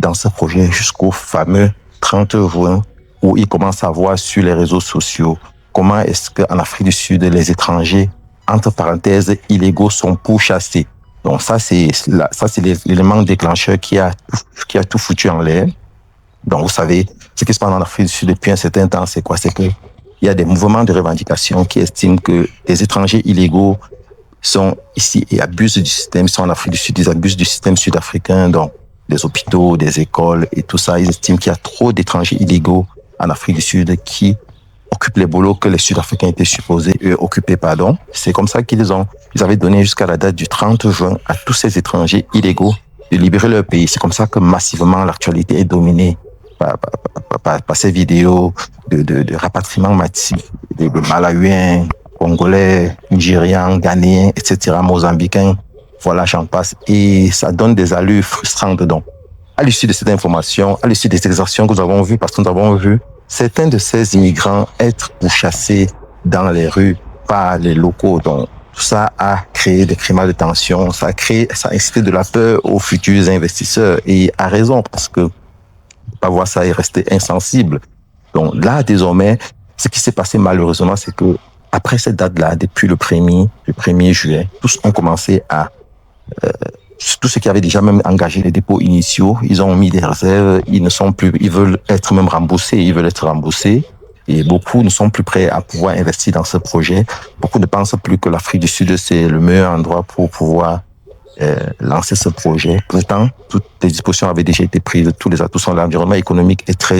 dans ce projet jusqu'au fameux 30 juin où ils commencent à voir sur les réseaux sociaux comment est-ce qu'en Afrique du Sud, les étrangers, entre parenthèses, illégaux sont pourchassés. Donc ça, c'est l'élément déclencheur qui a tout foutu en l'air. Donc, vous savez, ce qui se passe en Afrique du Sud depuis un certain temps, c'est quoi? C'est que il y a des mouvements de revendication qui estiment que les étrangers illégaux sont ici et abusent du système. Ils sont en Afrique du Sud, ils abusent du système sud-africain, donc des hôpitaux, des écoles et tout ça. Ils estiment qu'il y a trop d'étrangers illégaux en Afrique du Sud qui occupent les boulots que les Sud-Africains étaient supposés occuper, pardon. C'est comme ça qu'ils avaient donné jusqu'à la date du 30 juin à tous ces étrangers illégaux de libérer leur pays. C'est comme ça que massivement l'actualité est dominée par ces vidéos de rapatriement massif de Malawiens, Congolais, Nigérians, Ghanéens, etc., Mozambicains. Voilà, j'en passe. Et ça donne des allures frustrantes. Donc, à l'issue de cette information, à l'issue des exactions que nous avons vues, parce que nous avons vu certains de ces immigrants être pourchassés dans les rues par les locaux. Donc, tout ça a créé des climats de tension. Ça a inspiré de la peur aux futurs investisseurs. Et à raison, parce que pas voir ça et rester insensible. Donc là, désormais, ce qui s'est passé malheureusement, c'est que après cette date-là, depuis le 1er juillet, tous ont commencé à tous ceux qui avaient déjà même engagé les dépôts initiaux, ils ont mis des réserves, ils veulent être même remboursés, ils veulent être remboursés. Et beaucoup ne sont plus prêts à pouvoir investir dans ce projet. Beaucoup ne pensent plus que l'Afrique du Sud, c'est le meilleur endroit pour pouvoir lancer ce projet. Pourtant, toutes les dispositions avaient déjà été prises, tous les atouts sont, l'environnement économique est très